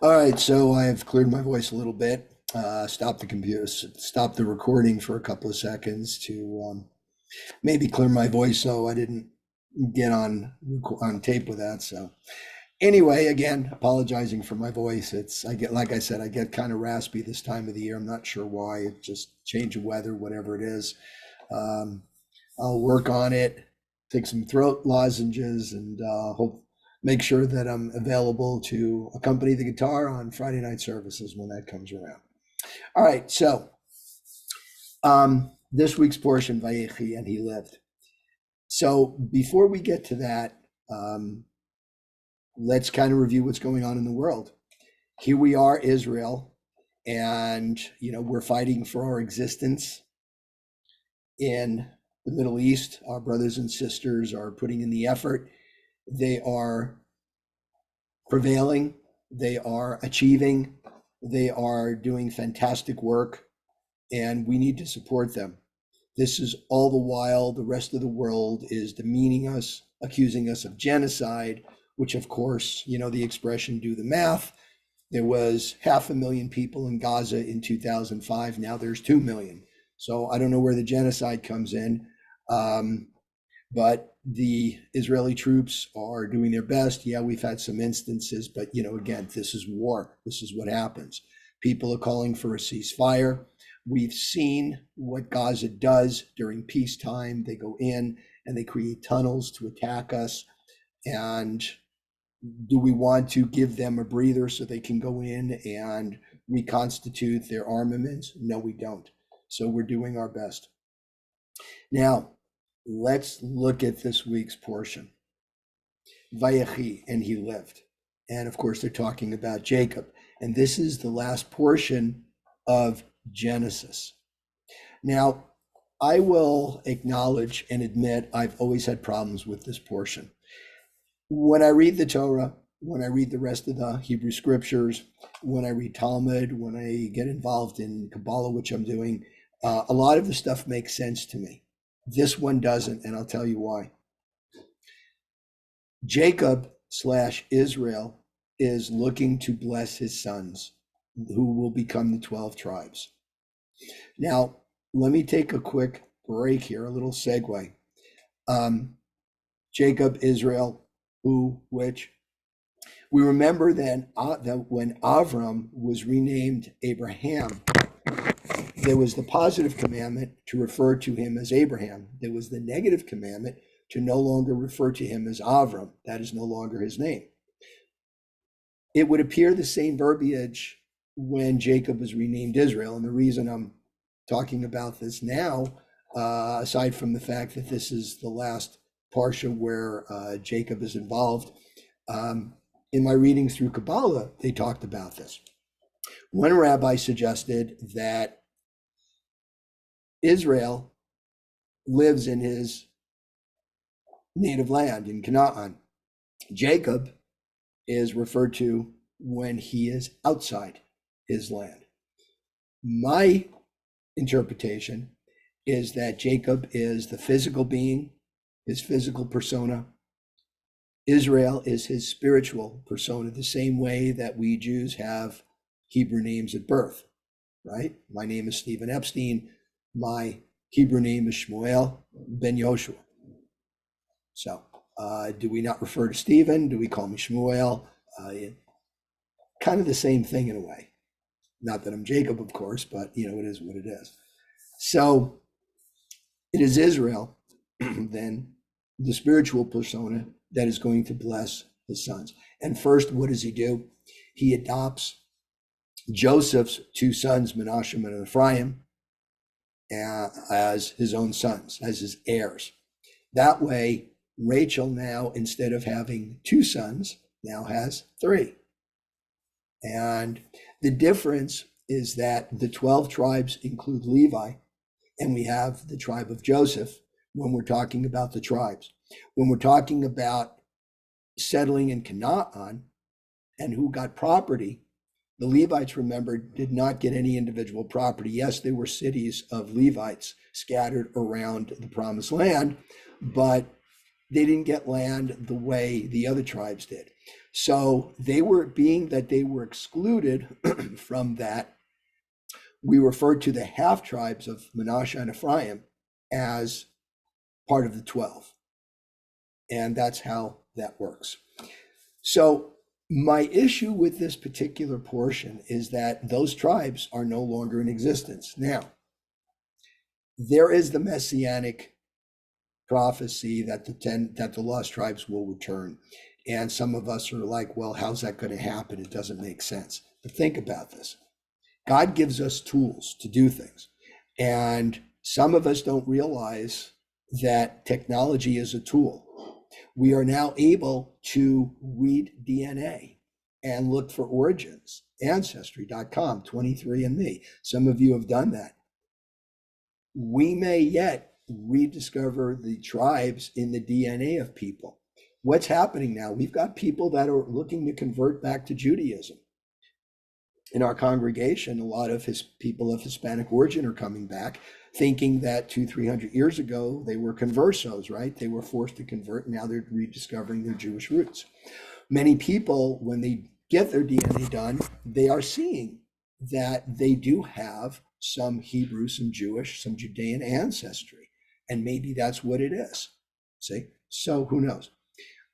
All right, so I've cleared my voice a little bit, stopped the computer, stopped the recording for a couple of seconds to maybe clear my voice so I didn't get on tape with that. So anyway, again, apologizing for my voice. Like I said, I get kind of raspy this time of the year. I'm not sure why. It just change of weather, whatever it is. Um, I'll work on it, take some throat lozenges, and hope make sure that I'm available to accompany the guitar on Friday night services when that comes around. All right, so this week's portion, Vayechi, and he lived. So before we get to that, let's kind of review what's going on in the world. Here we are, Israel, and we're fighting for our existence in the Middle East. Our brothers and sisters are putting in the effort. They are prevailing. They are achieving. They are doing fantastic work, and we need to support them. This is all the while the rest of the world is demeaning us, accusing us of genocide, which of course, the expression do the math. There was 500,000 people in Gaza in 2005. Now there's 2 million. So I don't know where the genocide comes in. But the Israeli troops are doing their best. Yeah, we've had some instances, but again, this is war. This is what happens. People are calling for a ceasefire. We've seen what Gaza does during peacetime. They go in and they create tunnels to attack us. And do we want to give them a breather so they can go in and reconstitute their armaments? No, we don't. So we're doing our best. Now, let's look at this week's portion. Vayechi, and he lived. And of course, they're talking about Jacob. And this is the last portion of Genesis. Now, I will acknowledge and admit I've always had problems with this portion. When I read the Torah, when I read the rest of the Hebrew scriptures, when I read Talmud, when I get involved in Kabbalah, which I'm doing, a lot of the stuff makes sense to me. This one doesn't, and I'll tell you why. Jacob/Israel is looking to bless his sons, who will become the 12 tribes. Now, let me take a quick break here, a little segue. Jacob, Israel, who, which? We remember then that when Avram was renamed Abraham, there was the positive commandment to refer to him as Abraham. There was the negative commandment to no longer refer to him as Avram. That is no longer his name. It would appear the same verbiage when Jacob was renamed Israel. And the reason I'm talking about this now, aside from the fact that this is the last parsha where Jacob is involved, in my readings through Kabbalah, they talked about this. One rabbi suggested that Israel lives in his native land in Canaan. Jacob is referred to when he is outside his land. My interpretation is that Jacob is the physical being, his physical persona. Israel is his spiritual persona, the same way that we Jews have Hebrew names at birth, right? My name is Stephen Epstein. My Hebrew name is Shmuel ben Yoshua. So do we not refer to Stephen? Do we call me Shmuel? Kind of the same thing in a way. Not that I'm Jacob, of course, but it is what it is. So it is Israel, then the spiritual persona that is going to bless his sons. And first, what does he do? He adopts Joseph's two sons, Menashe and Ephraim, as his own sons, as his heirs. That way, Rachel now, instead of having two sons, now has three. And the difference is that the 12 tribes include Levi, and we have the tribe of Joseph when we're talking about the tribes. When we're talking about settling in Canaan and who got property, the Levites, remember, did not get any individual property. Yes, there were cities of Levites scattered around the promised land, but They didn't get land the way the other tribes did. So they were, being that they were excluded from that, we referred to the half tribes of Manasseh and Ephraim as part of the 12. And that's how that works. So my issue with this particular portion is that those tribes are no longer in existence. Now, there is the messianic prophecy that the lost tribes will return. And some of us are like, well, how's that going to happen? It doesn't make sense. But think about this. God gives us tools to do things. And some of us don't realize that technology is a tool. We are now able to read DNA and look for origins. Ancestry.com, 23andMe. Some of you have done that. We may yet rediscover the tribes in the DNA of people. What's happening now? We've got people that are looking to convert back to Judaism. In our congregation, a lot of people of Hispanic origin are coming back, thinking that 200-300 years ago they were conversos, right? They were forced to convert, and now they're rediscovering their Jewish roots. Many people, when they get their DNA done, they are seeing that they do have some Hebrew, some Jewish, some Judean ancestry, and maybe that's what it is. See? So who knows?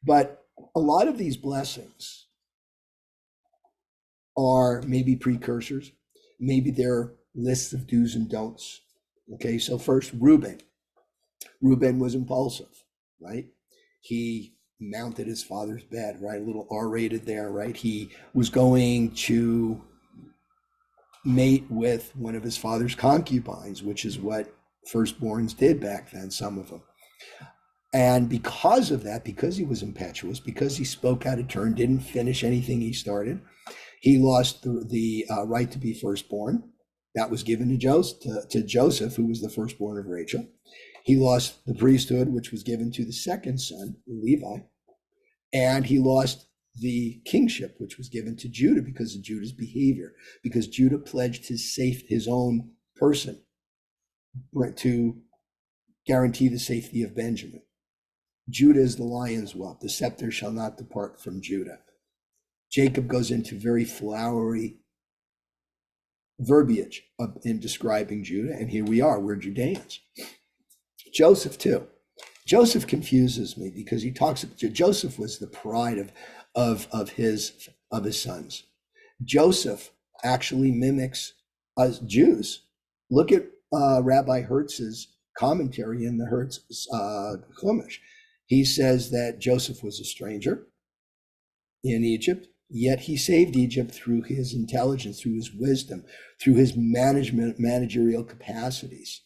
But a lot of these blessings are maybe precursors, maybe they're lists of do's and don'ts. Okay, so first, Reuben. Reuben was impulsive, right? He mounted his father's bed, right? A little R-rated there, right? He was going to mate with one of his father's concubines, which is what firstborns did back then, some of them. And because of that, because he was impetuous, because he spoke out of turn, didn't finish anything he started, he lost the right to be firstborn. That was given to Joseph, who was the firstborn of Rachel. He lost the priesthood, which was given to the second son, Levi. And he lost the kingship, which was given to Judah because of Judah's behavior, because Judah pledged his own person to guarantee the safety of Benjamin. Judah is the lion's whelp. The scepter shall not depart from Judah. Jacob goes into very flowery verbiage in describing Judah, and here we are, we're Judeans. Joseph too. Joseph confuses me because Joseph was the pride of his sons. Joseph actually mimics us Jews. Look at Rabbi Hertz's commentary in the Hertz Chumash. He says that Joseph was a stranger in Egypt, yet he saved Egypt through his intelligence, through his wisdom, through his managerial capacities.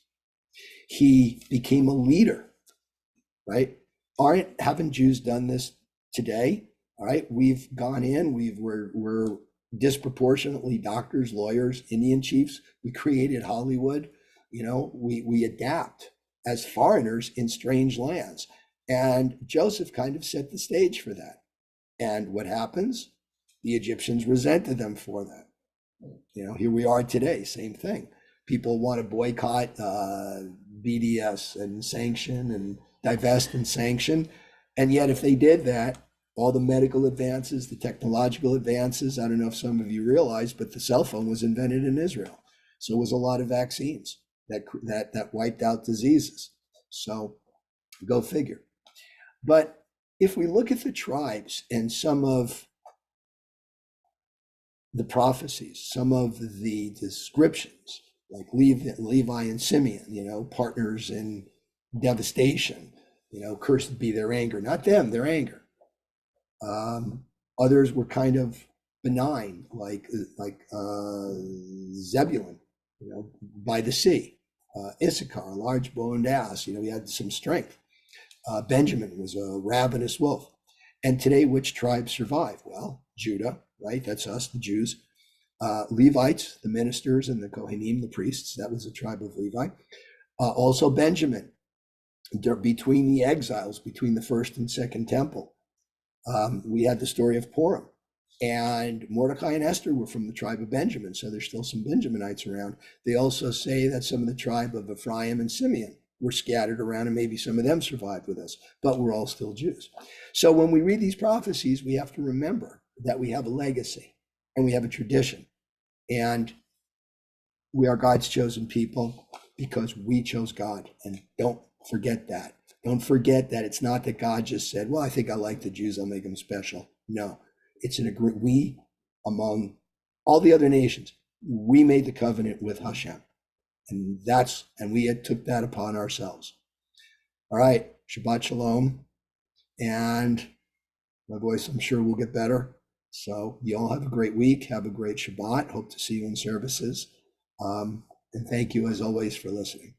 He became a leader, right? Haven't Jews done this today? All right, we've gone in, we're disproportionately doctors, lawyers, Indian chiefs. We created Hollywood. We adapt as foreigners in strange lands. And Joseph kind of set the stage for that. And what happens? The Egyptians resented them for that. Here we are today, same thing. People want to boycott BDS and sanction and divest and sanction. And yet if they did that, all the medical advances, the technological advances, I don't know if some of you realize, but the cell phone was invented in Israel. So was a lot of vaccines that wiped out diseases. So go figure. But if we look at the tribes and some of the prophecies, some of the descriptions, like Levi and Simeon, partners in devastation, cursed be their anger, not them, their anger. Others were kind of benign, like Zebulun, by the sea. Issachar, a large boned ass, he had some strength. Benjamin was a ravenous wolf. And today, which tribes survive? Well, Judah, right? That's us, the Jews. Levites, the ministers, and the Kohanim, the priests. That was the tribe of Levi. Also Benjamin, between the exiles, between the first and second temple. We had the story of Purim. And Mordecai and Esther were from the tribe of Benjamin, so there's still some Benjaminites around. They also say that some of the tribe of Ephraim and Simeon were scattered around, and maybe some of them survived with us, but we're all still Jews. So when we read these prophecies, we have to remember that we have a legacy and we have a tradition, and we are God's chosen people because we chose God. And don't forget that. Don't forget that it's not that God just said, well, I think I like the Jews, I'll make them special. No, it's an agreement. We, among all the other nations, we made the covenant with Hashem. And we had took that upon ourselves. All right, Shabbat Shalom. And my voice, I'm sure, will get better. So you all have a great week. Have a great Shabbat. Hope to see you in services. And thank you, as always, for listening.